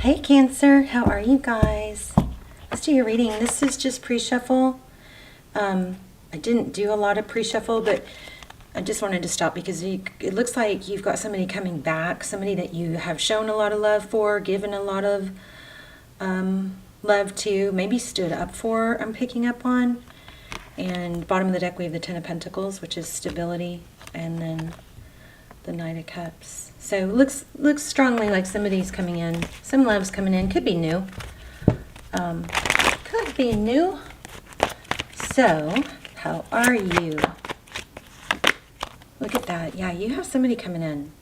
Hey Cancer, how are you guys? Let's do your reading. This is just pre-shuffle. I didn't do a lot of pre-shuffle, but I just wanted to stop because it looks like you've got somebody coming back, somebody that you have shown a lot of love for, given a lot of love to, maybe stood up for, I'm picking up on. And bottom of the deck we have the Ten of Pentacles, which is stability, and then the Knight of Cups. So looks strongly like somebody's coming in. Some love's coming in. Could be new. Could be new. So, how are you? Look at that. Yeah, you have somebody coming in.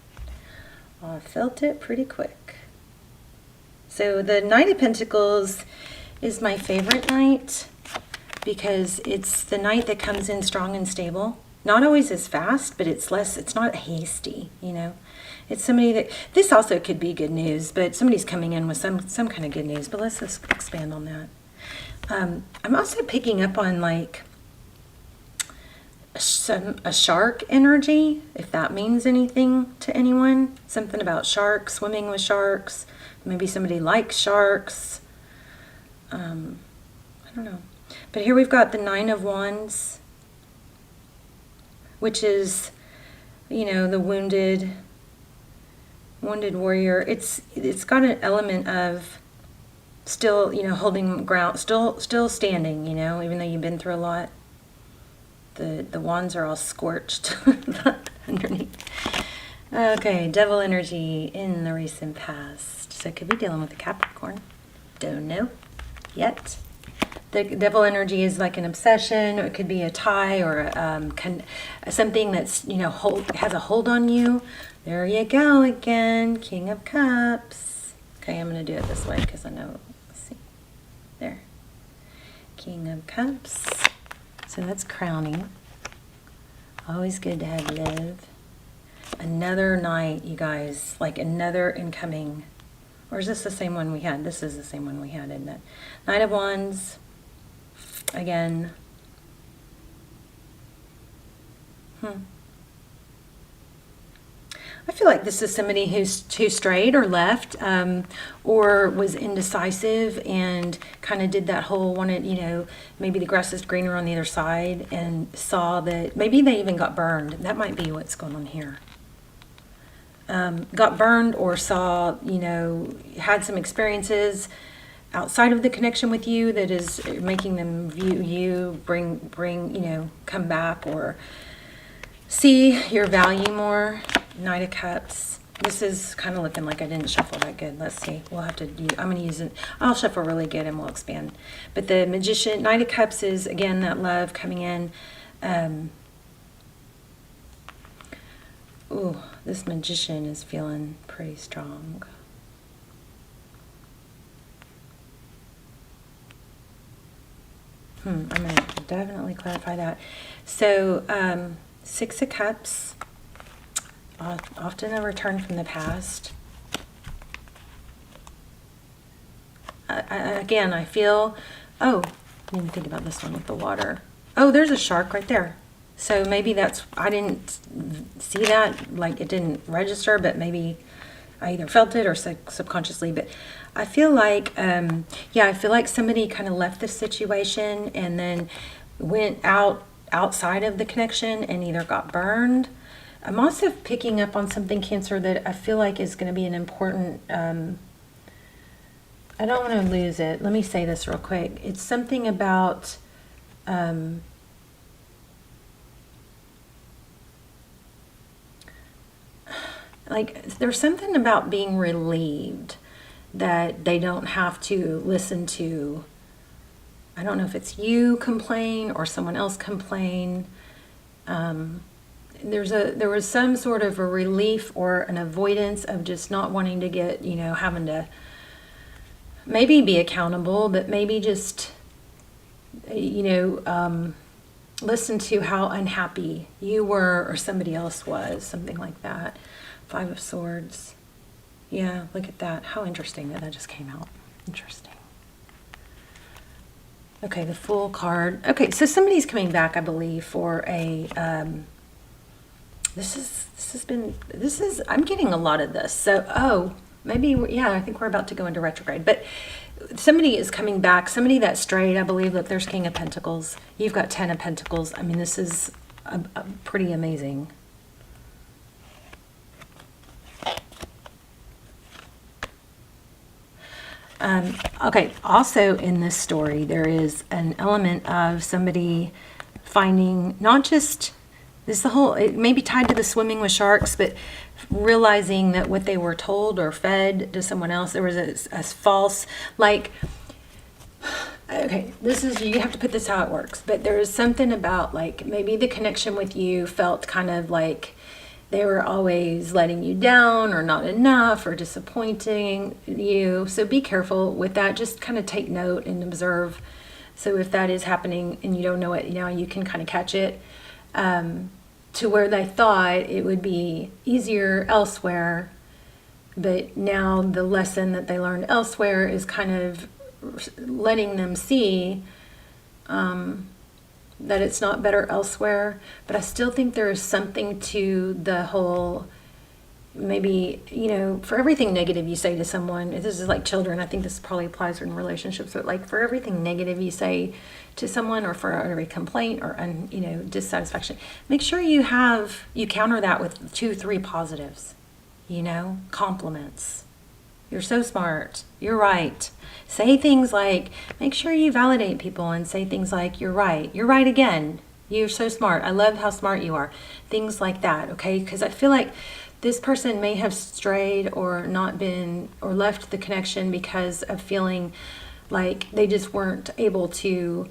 Oh, I felt it pretty quick. So the Knight of Pentacles is my favorite knight because it's the knight that comes in strong and stable. Not always as fast, but it's not hasty, you know. It's somebody that, this also could be good news, but somebody's coming in with some kind of good news, but let's just expand on that. I'm also picking up on like a shark energy, if that means anything to anyone. Something about sharks, swimming with sharks. Maybe somebody likes sharks. I don't know. But here we've got the Nine of Wands, which is, you know, the wounded warrior. It's got an element of still, you know, holding ground, still standing, you know, even though you've been through a lot. The wands are all scorched underneath. Okay, devil energy in the recent past. So could be dealing with a Capricorn. Don't know yet. The devil energy is like an obsession, or it could be a tie, or something that's, you know, has a hold on you. There you go again, King of Cups. Okay, I'm going to do it this way because I know. Let's see. There. King of Cups. So that's crowning. Always good to have love. Another night, you guys, like another incoming. Or is this the same one we had? This is the same one we had, isn't it? Knight of Wands. Again. I feel like this is somebody who's strayed or left, or was indecisive and kind of did that whole wanted, you know, maybe the grass is greener on the other side, and saw that maybe they even got burned. That might be what's going on here. Got burned, or saw, you know, had some experiences outside of the connection with you that is making them view you, bring, you know, come back or see your value more. Knight of Cups. This is kind of looking like I didn't shuffle that good. Let's see. We'll have to use, I'm going to use it. I'll shuffle really good and we'll expand. But the Magician, Knight of Cups is, again, that love coming in. Ooh, this Magician is feeling pretty strong. I'm going to definitely clarify that. So, Six of Cups. Often a return from the past. Again, I feel, oh, I didn't think about this one with the water. Oh, there's a shark right there. So maybe that's, I didn't see that, like it didn't register, but maybe I either felt it or subconsciously. But I feel like, yeah, I feel like somebody kind of left this situation and then went outside of the connection and either got burned. I'm also picking up on something, Cancer, that I feel like is going to be an important, I don't want to lose it. Let me say this real quick. It's something about, like, there's something about being relieved that they don't have to listen to, I don't know if it's you complain or someone else complain. There was some sort of a relief or an avoidance of just not wanting to get, you know, having to maybe be accountable, but maybe just, you know, listen to how unhappy you were or somebody else was, something like that. Five of Swords. Yeah, look at that. How interesting that just came out. Interesting. Okay, the Fool card. Okay, so somebody's coming back, I believe, for a I'm getting a lot of this. So, maybe, yeah, I think we're about to go into retrograde. But somebody is coming back, somebody that's straight. I believe that there's King of Pentacles. You've got 10 of Pentacles. I mean, this is a pretty amazing. Okay, also in this story, there is an element of somebody finding not just this, the whole, it may be tied to the swimming with sharks, but realizing that what they were told or fed to someone else, there was a false, like, okay, this is, you have to put this how it works, but there is something about, like, maybe the connection with you felt kind of like they were always letting you down or not enough or disappointing you. So be careful with that. Just kind of take note and observe. So if that is happening and you don't know it now, you can kind of catch it, to where they thought it would be easier elsewhere. But now the lesson that they learned elsewhere is kind of letting them see that it's not better elsewhere. But I still think there is something to the whole, maybe, you know, for everything negative you say to someone, this is like children, I think this probably applies in relationships, but like for everything negative you say to someone, or for every complaint or you know, dissatisfaction, make sure you counter that with 2-3 positives, you know, compliments. You're so smart. You're right. Say things like, make sure you validate people and say things like, you're right. You're right again. You're so smart. I love how smart you are. Things like that, okay? Because I feel like this person may have strayed or not been, or left the connection because of feeling like they just weren't able to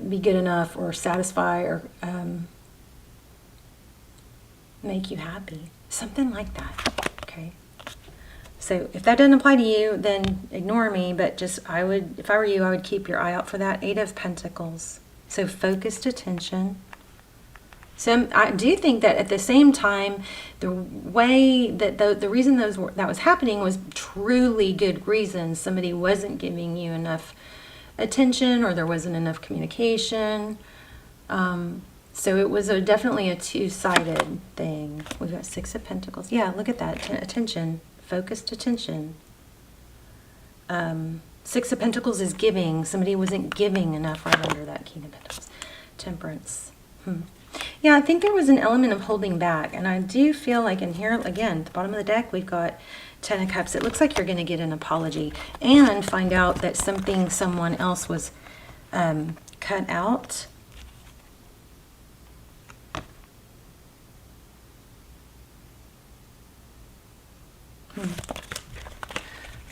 be good enough or satisfy or make you happy. Something like that, okay? So if that doesn't apply to you, then ignore me, but just, I would, if I were you, I would keep your eye out for that. 8 of Pentacles. So focused attention. So I do think that at the same time, the way that the reason that was happening was truly good reasons. Somebody wasn't giving you enough attention, or there wasn't enough communication. So it was definitely a two-sided thing. We've got 6 of Pentacles. Yeah, look at that. Attention. Focused attention. 6 of Pentacles is giving. Somebody wasn't giving enough right under that King of Pentacles. Temperance. Yeah, I think there was an element of holding back. And I do feel like in here, again, at the bottom of the deck, we've got 10 of Cups. It looks like you're going to get an apology and find out that someone else was cut out.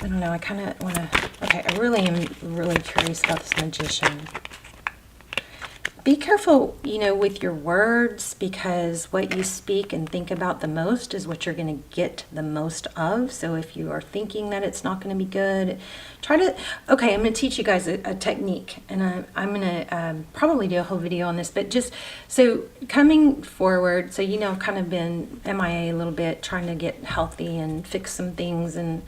I don't know, I kind of want to, okay, I really am really curious about this Magician. Be careful, you know, with your words, because what you speak and think about the most is what you're going to get the most of. So if you are thinking that it's not going to be good, try to, okay, I'm going to teach you guys a technique, and I'm going to probably do a whole video on this, but just, so coming forward, so you know, I've kind of been MIA a little bit, trying to get healthy and fix some things in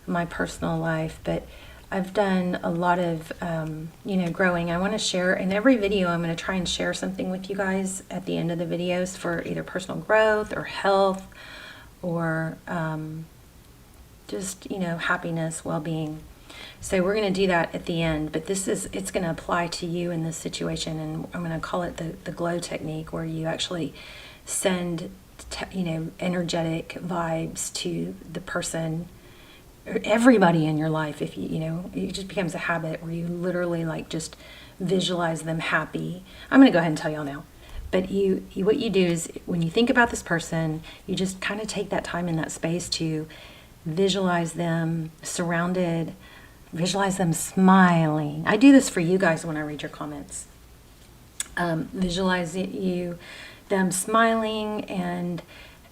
my personal life, but I've done a lot of, you know, growing. I want to share in every video. I'm going to try and share something with you guys at the end of the videos for either personal growth or health or just, you know, happiness, well-being. So we're going to do that at the end, but it's going to apply to you in this situation, and I'm going to call it the glow technique, where you actually send, you know, energetic vibes to the person, everybody in your life. If you know, it just becomes a habit where you literally like just visualize them happy. I'm going to go ahead and tell y'all now, but what you do is, when you think about this person, you just kind of take that time in that space to visualize them surrounded, visualize them smiling. I do this for you guys when I read your comments. Visualize them smiling and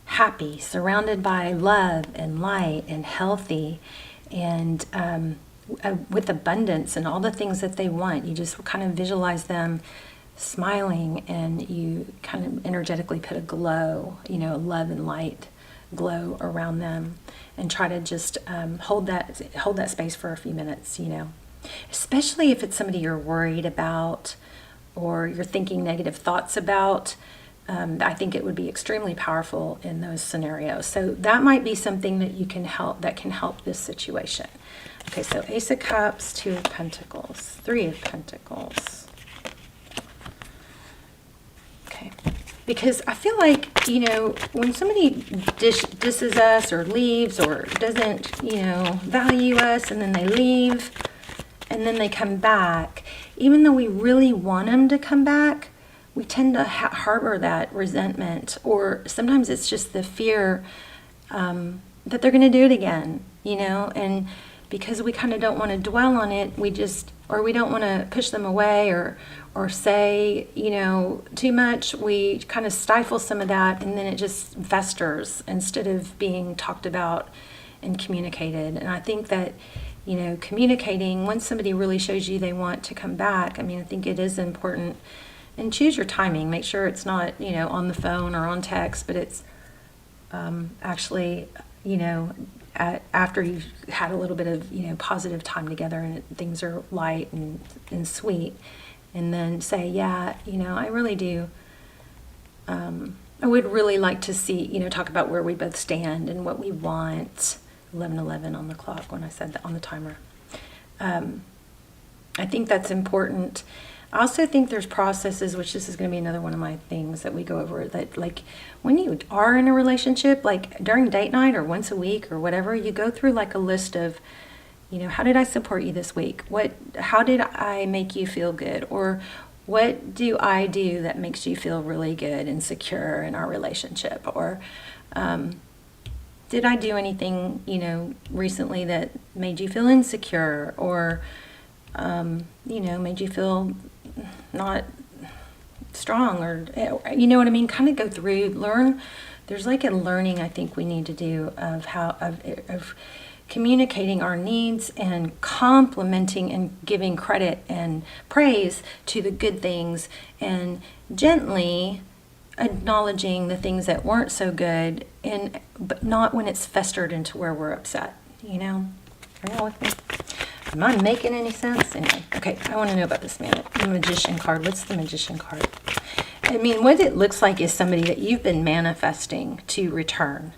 happy, surrounded by love and light and healthy, and with abundance and all the things that they want. You just kind of visualize them smiling, and you kind of energetically put a glow, you know, love and light glow around them, and try to just hold that space for a few minutes, you know, especially if it's somebody you're worried about or you're thinking negative thoughts about. I think it would be extremely powerful in those scenarios. So that might be something that you can help, that can help this situation. Okay, so Ace of Cups, Two of Pentacles, Three of Pentacles. Okay, because I feel like, you know, when somebody disses us or leaves or doesn't, you know, value us, and then they leave and then they come back, even though we really want them to come back, we tend to harbor that resentment, or sometimes it's just the fear that they're going to do it again, you know, and because we kind of don't want to dwell on it, we just, or we don't want to push them away or say, you know, too much, we kind of stifle some of that, and then it just festers instead of being talked about and communicated. And I think that, you know, communicating, once somebody really shows you they want to come back, I mean, I think it is important. And choose your timing. Make sure it's not, you know, on the phone or on text, but it's actually, you know, after you've had a little bit of, you know, positive time together, and things are light and sweet. And then say, yeah, you know, I really do. I would really like to see, you know, talk about where we both stand and what we want. 11:11 on the clock when I said that, on the timer. I think that's important. I also think there's processes, which this is going to be another one of my things that we go over, that like when you are in a relationship, like during date night or once a week or whatever, you go through like a list of, you know, how did I support you this week? How did I make you feel good? Or what do I do that makes you feel really good and secure in our relationship? Or did I do anything, you know, recently that made you feel insecure, or you know, made you feel not strong, or, you know what I mean? Kind of go through, learn. There's like a learning I think we need to do of how, of communicating our needs and complimenting and giving credit and praise to the good things, and gently acknowledging the things that weren't so good, but not when it's festered into where we're upset, you know? Are y'all with me? Am I making any sense? Anyway, okay, I want to know about this the Magician card. What's the Magician card? I mean, what it looks like is somebody that you've been manifesting to return.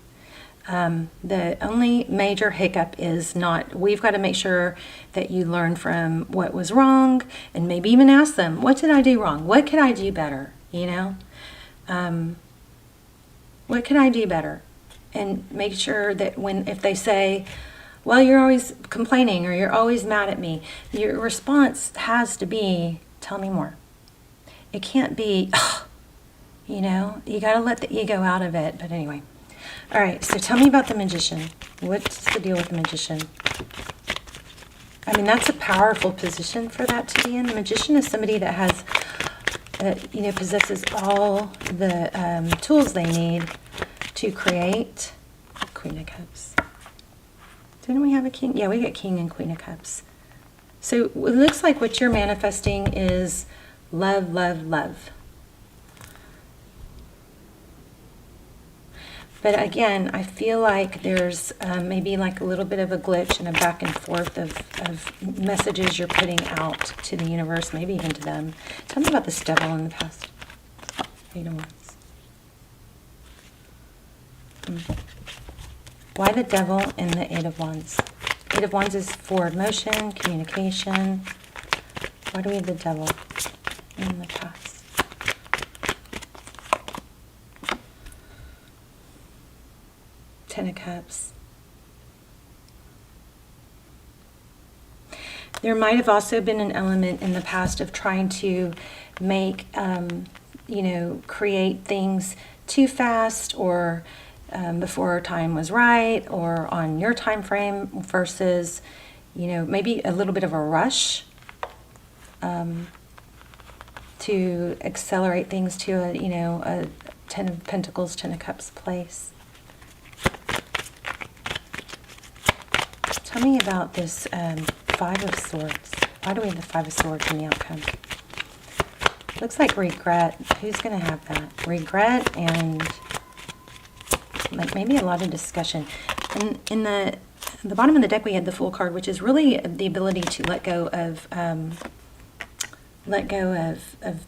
The only major hiccup is we've got to make sure that you learn from what was wrong, and maybe even ask them, what did I do wrong? What could I do better? You know? What could I do better? And make sure that if they say, well, you're always complaining, or you're always mad at me, your response has to be, tell me more. It can't be, ugh, you know, you got to let the ego out of it. But anyway. All right, so tell me about the Magician. What's the deal with the Magician? I mean, that's a powerful position for that to be in. The Magician is somebody that has, you know, possesses all the tools they need to create. Queen of Cups. Didn't we have a King? Yeah, we got King and Queen of Cups. So it looks like what you're manifesting is love, love, love. But again, I feel like there's maybe like a little bit of a glitch and a back and forth of messages you're putting out to the universe, maybe even to them. Tell me about this Devil in the past. Eight of Wands. Why the Devil and the Eight of Wands? Eight of Wands is forward motion, communication. Why do we have the Devil in the past? Ten of Cups. There might have also been an element in the past of trying to make, you know, create things too fast, or before our time was right, or on your time frame, versus, you know, maybe a little bit of a rush to accelerate things to a, you know, a Ten of Pentacles, Ten of Cups place. Tell me about this Five of Swords. Why do we have the Five of Swords in the outcome? Looks like regret. Who's going to have that? Regret and like maybe a lot of discussion. And in the bottom of the deck we had the Fool card, which is really the ability to let go of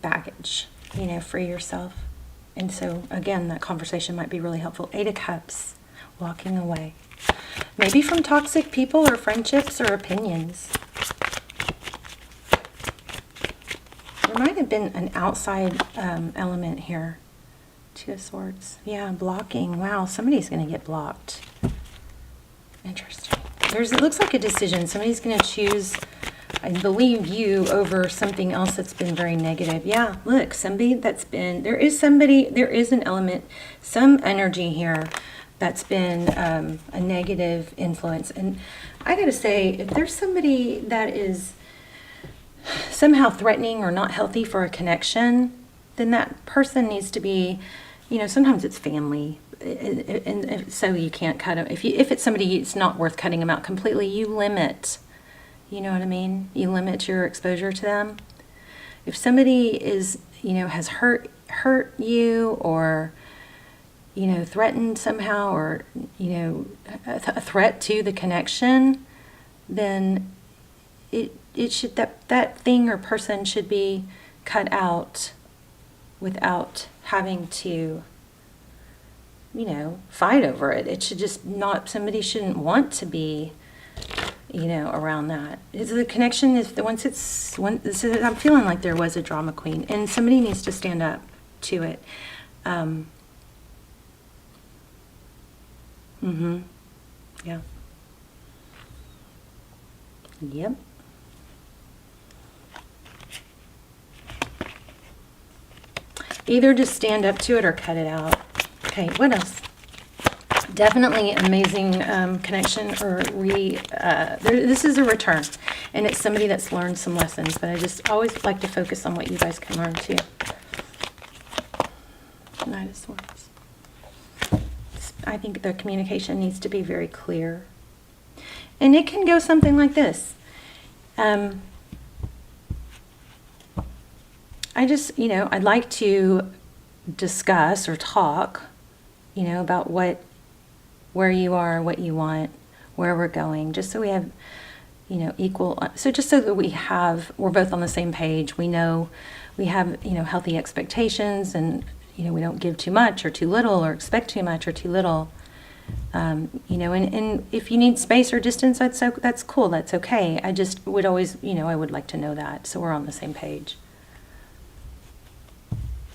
baggage. You know, free yourself. And so, again, that conversation might be really helpful. 8 of Cups, walking away. Maybe from toxic people or friendships or opinions. There might have been an outside element here. 2 of Swords. Yeah, blocking. Wow, somebody's going to get blocked. Interesting. It looks like a decision. Somebody's going to choose, I believe, you over something else that's been very negative. Yeah, look, there is an element, some energy here that's been a negative influence. And I got to say, if there's somebody that is somehow threatening or not healthy for a connection, then that person needs to be, sometimes it's family. And so you can't cut them. If it's somebody, it's not worth cutting them out completely. You limit, you know what I mean? You limit your exposure to them. If somebody is, has hurt you or, threatened somehow or, a threat to the connection, then it should, that thing or person should be cut out without having to, fight over it. It should just not, somebody shouldn't want to be, around that. The connection is, I'm feeling like there was a drama queen, and somebody needs to stand up to it. Yeah. Yep. Either just stand up to it or cut it out. Okay, what else? Definitely amazing connection or this is a return. And it's somebody that's learned some lessons, but I just always like to focus on what you guys can learn too. Knight of Swords. I think the communication needs to be very clear. And it can go something like this. I just, I'd like to discuss or talk, about where you are, what you want, where we're going, just so we have, equal, so just so that we're both on the same page. We know we have, healthy expectations, and, we don't give too much or too little or expect too much or too little. And if you need space or distance, that's cool. That's okay. I just would always, I would like to know that, so we're on the same page.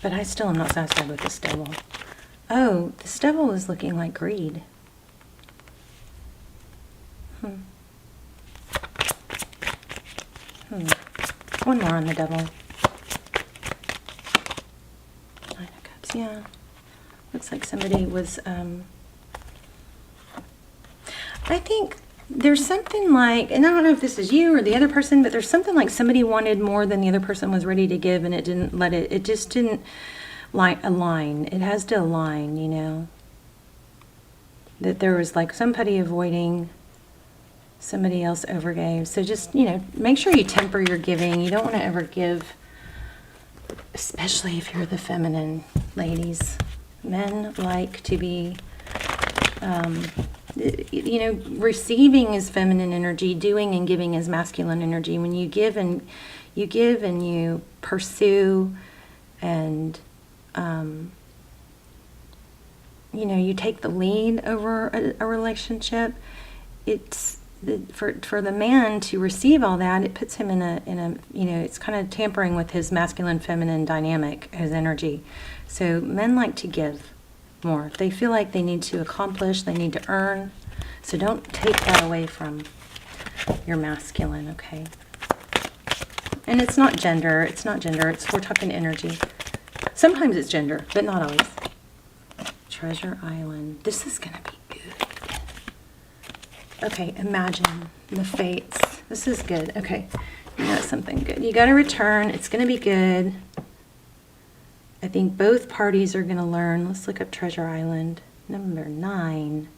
But I still am not satisfied with this devil. Oh, this devil is looking like greed. One more on the devil. 9 of Cups, yeah. Looks like somebody was, I think there's something like, and I don't know if this is you or the other person, but there's something like somebody wanted more than the other person was ready to give, and it just didn't align. It has to align, that there was like somebody avoiding, somebody else overgave. So just, make sure you temper your giving. You don't want to ever give, especially if you're the feminine, ladies. Men like to be, receiving is feminine energy, doing and giving is masculine energy. When you give and you pursue and, you take the lead over a relationship, it's for the man to receive all that, it puts him in a it's kind of tampering with his masculine feminine dynamic, his energy. So men like to give more. They feel like they need to accomplish, they need to earn. So don't take that away from your masculine, okay? And it's not gender, we're talking energy. Sometimes it's gender, but not always. Treasure Island. This is gonna be good. Okay, imagine the fates. This is good. Okay, you got something good. You got to return. It's going to be good. I think both parties are going to learn. Let's look up Treasure Island. Number 9.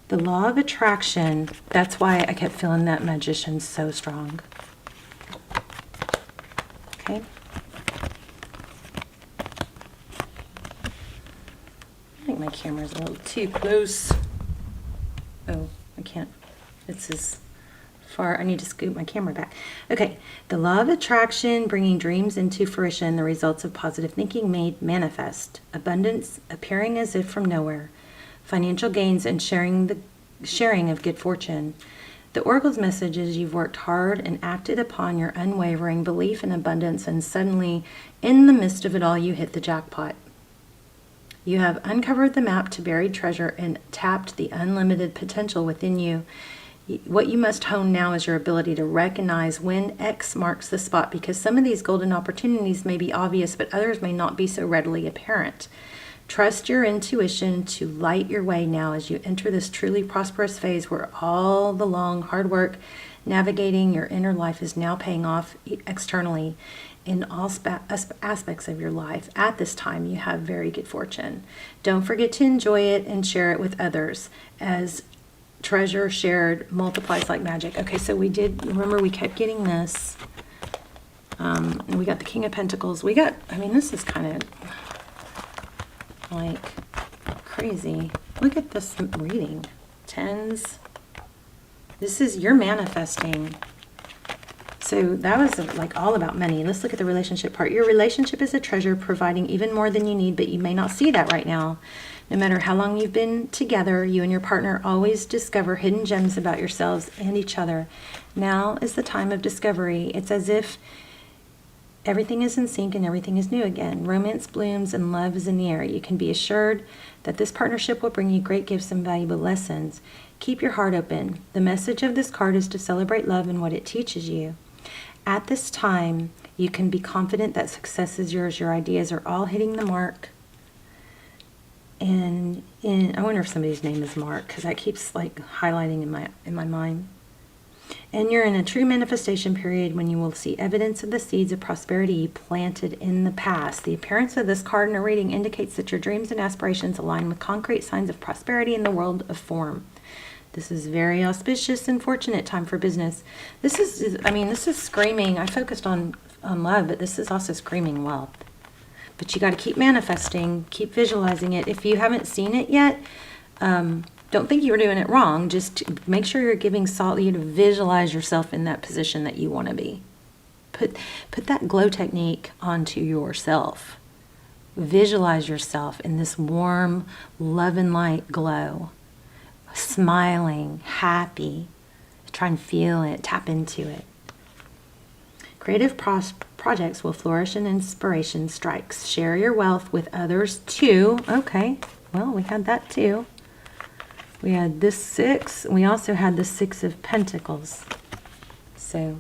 The law of attraction. That's why I kept feeling that Magician so strong. Okay. I think my camera's a little too close. Oh, I can't. This is I need to scoot my camera back. Okay, the law of attraction, bringing dreams into fruition, the results of positive thinking made manifest, abundance appearing as if from nowhere, financial gains and sharing of good fortune. The oracle's message is you've worked hard and acted upon your unwavering belief in abundance, and suddenly, in the midst of it all, you hit the jackpot. You have uncovered the map to buried treasure and tapped the unlimited potential within you. What you must hone now is your ability to recognize when X marks the spot, because some of these golden opportunities may be obvious, but others may not be so readily apparent. Trust your intuition to light your way now as you enter this truly prosperous phase where all the long, hard work navigating your inner life is now paying off externally in all aspects of your life. At this time, you have very good fortune. Don't forget to enjoy it and share it with others, as treasure shared multiplies like magic. Okay, so we kept getting this. And we got the King of Pentacles. This is kind of like crazy. Look at this reading. Tens. This is, you're manifesting. So that was like all about money. Let's look at the relationship part. Your relationship is a treasure, providing even more than you need, but you may not see that right now. No matter how long you've been together, you and your partner always discover hidden gems about yourselves and each other. Now is the time of discovery. It's as if everything is in sync and everything is new again. Romance blooms and love is in the air. You can be assured that this partnership will bring you great gifts and valuable lessons. Keep your heart open. The message of this card is to celebrate love and what it teaches you. At this time, you can be confident that success is yours. Your ideas are all hitting the mark. And I wonder if somebody's name is Mark, because that keeps like highlighting in my mind. And you're in a true manifestation period when you will see evidence of the seeds of prosperity you planted in the past. The appearance of this card in a reading indicates that your dreams and aspirations align with concrete signs of prosperity in the world of form. This is very auspicious and fortunate time for business. This is screaming. I focused on love, but this is also screaming wealth. But you got to keep manifesting, keep visualizing it. If you haven't seen it yet, don't think you're doing it wrong. Just make sure you're giving you to visualize yourself in that position that you want to be. Put that glow technique onto yourself. Visualize yourself in this warm, love and light glow. Smiling, happy. Try and feel it, tap into it. Creative projects will flourish and inspiration strikes. Share your wealth with others too. Okay, well, we had that too. We had this 6. We also had the 6 of Pentacles. So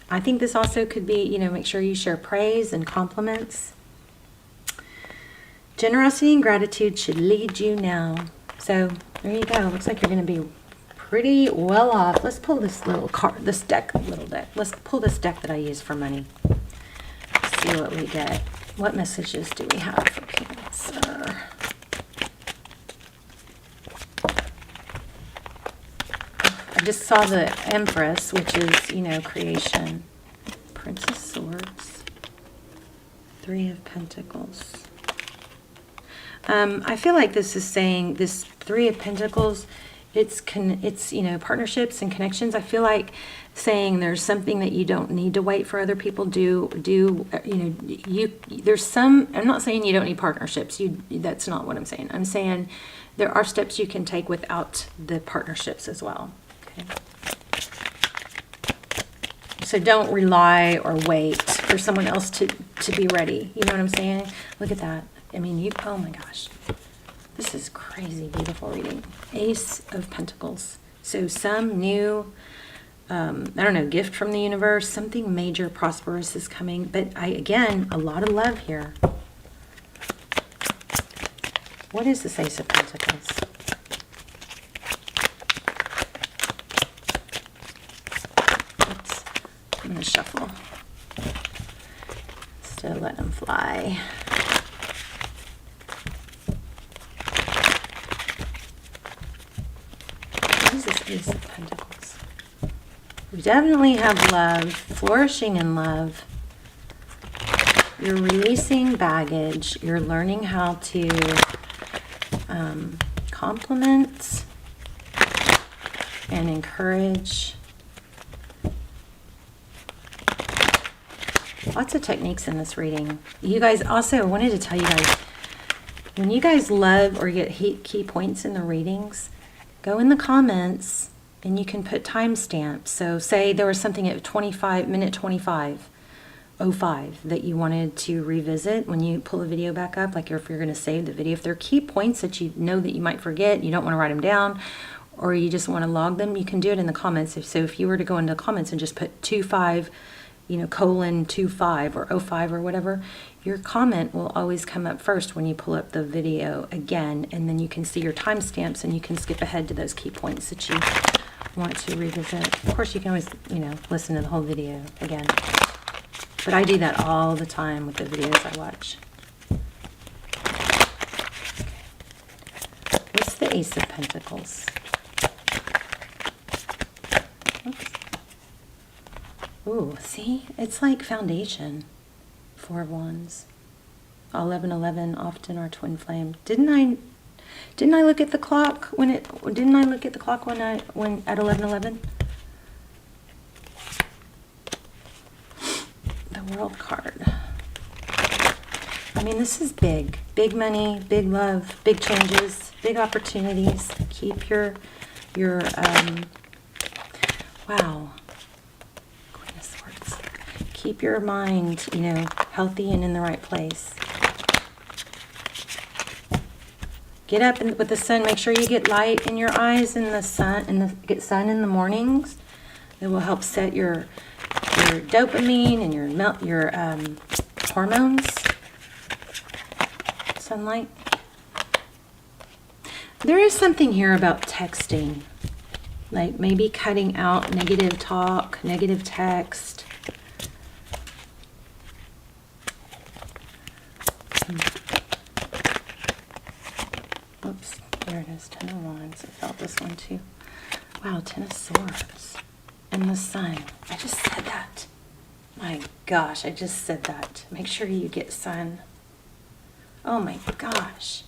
I think this also could be, make sure you share praise and compliments. Generosity and gratitude should lead you now. So there you go. Looks like you're going to be pretty well off. Let's pull this little deck. Let's pull this deck that I use for money. See what we get. What messages do we have for Cancer? I just saw the Empress, which is, creation. Prince of Swords. 3 of Pentacles. I feel like this is saying, this 3 of Pentacles, it's partnerships and connections. I feel like saying there's something that you don't need to wait for other people there's some, I'm not saying you don't need partnerships. That's not what I'm saying. I'm saying there are steps you can take without the partnerships as well. Okay. So don't rely or wait for someone else to be ready. You know what I'm saying? Look at that. Oh my gosh. This is crazy beautiful reading. Ace of Pentacles. So some new, gift from the universe, something major prosperous is coming. But again, a lot of love here. What is this Ace of Pentacles? I'm going to shuffle. Still let them fly. Ace of Pentacles. We definitely have love, flourishing in love. You're releasing baggage. You're learning how to compliment and encourage Lots of techniques in this reading. You guys, also, I wanted to tell you guys, when you guys love or get key points in the readings, go in the comments and you can put timestamps. So say there was something at minute 25:05 that you wanted to revisit when you pull the video back up, like if you're going to save the video. If there are key points that you know that you might forget, you don't want to write them down, or you just want to log them, you can do it in the comments. So if you were to go into the comments and just put 25, colon 25 or 05 or whatever, your comment will always come up first when you pull up the video again, and then you can see your timestamps and you can skip ahead to those key points that you want to revisit. Of course, you can always, listen to the whole video again. But I do that all the time with the videos I watch. Okay. What's the Ace of Pentacles? Oops. Ooh, see? It's like foundation. 4 of Wands. 11:11 often are twin flame. Didn't I look at the clock when at 11:11? The World card. I mean, this is big. Big money, big love, big changes, big opportunities. Keep your wow. Queen of Swords. Keep your mind, healthy and in the right place. Get up with the sun. Make sure you get light in your eyes and the sun, get sun in the mornings. It will help set your dopamine and your hormones. Sunlight. There is something here about texting, like maybe cutting out negative talk, negative text. Oops, there it is, 10 of Wands. I felt this one too. Wow, 10 of Swords. And the sun. I just said that. My gosh, I just said that. Make sure you get sun. Oh my gosh.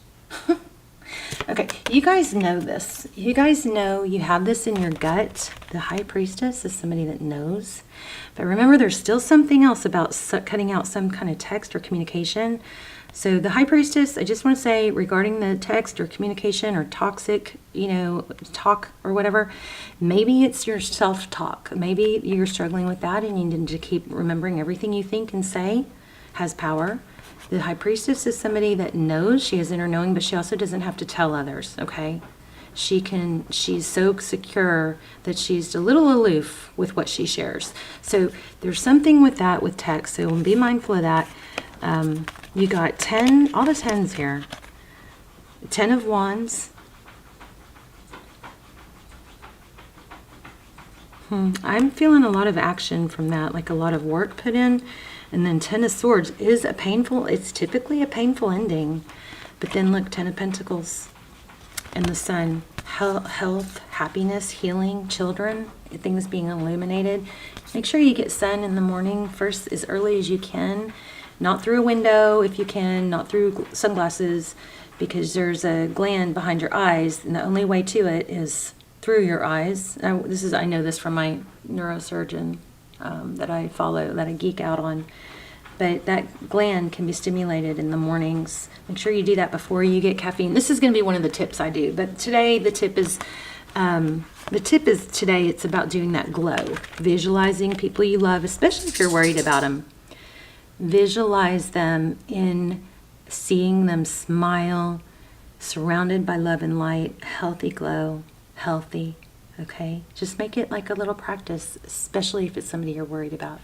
Okay, you guys know this. You guys know you have this in your gut. The High Priestess is somebody that knows. But remember, there's still something else about cutting out some kind of text or communication. So the High Priestess, I just want to say, regarding the text or communication or toxic, talk or whatever, maybe it's your self-talk. Maybe you're struggling with that and you need to keep remembering everything you think and say has power. The High Priestess is somebody that knows. She has inner knowing, but she also doesn't have to tell others, okay? She's so secure that she's a little aloof with what she shares. So there's something with that with text, so be mindful of that. You got 10, all the 10s here. 10 of Wands. I'm feeling a lot of action from that, like a lot of work put in. And then 10 of Swords is it's typically a painful ending. But then look, 10 of Pentacles and the Sun. Health, happiness, healing, children, things being illuminated. Make sure you get sun in the morning first as early as you can. Not through a window if you can, not through sunglasses, because there's a gland behind your eyes, and the only way to it is through your eyes. I know this from my neurosurgeon that I follow, that I geek out on. But that gland can be stimulated in the mornings. Make sure you do that before you get caffeine. This is going to be one of the tips I do. But today the tip is it's about doing that glow, visualizing people you love, especially if you're worried about them. Visualize them in seeing them smile, surrounded by love and light, healthy glow, healthy, okay? Just make it like a little practice, especially if it's somebody you're worried about.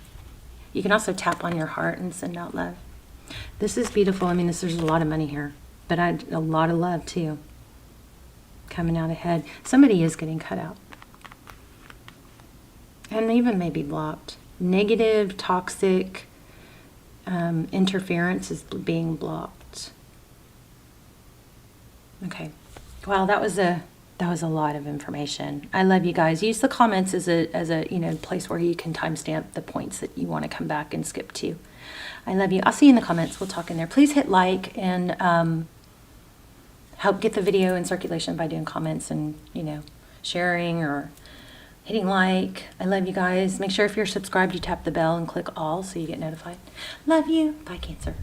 You can also tap on your heart and send out love. This is beautiful. I mean, there's a lot of money here, but a lot of love too, coming out ahead. Somebody is getting cut out. And even maybe blocked. Negative, toxic, interference is being blocked. Okay. Wow, that was a lot of information. I love you guys. Use the comments as a place where you can timestamp the points that you want to come back and skip to. I love you. I'll see you in the comments. We'll talk in there. Please hit like and help get the video in circulation by doing comments and sharing or hitting like. I love you guys. Make sure if you're subscribed, you tap the bell and click all so you get notified. Love you. Bye, Cancer.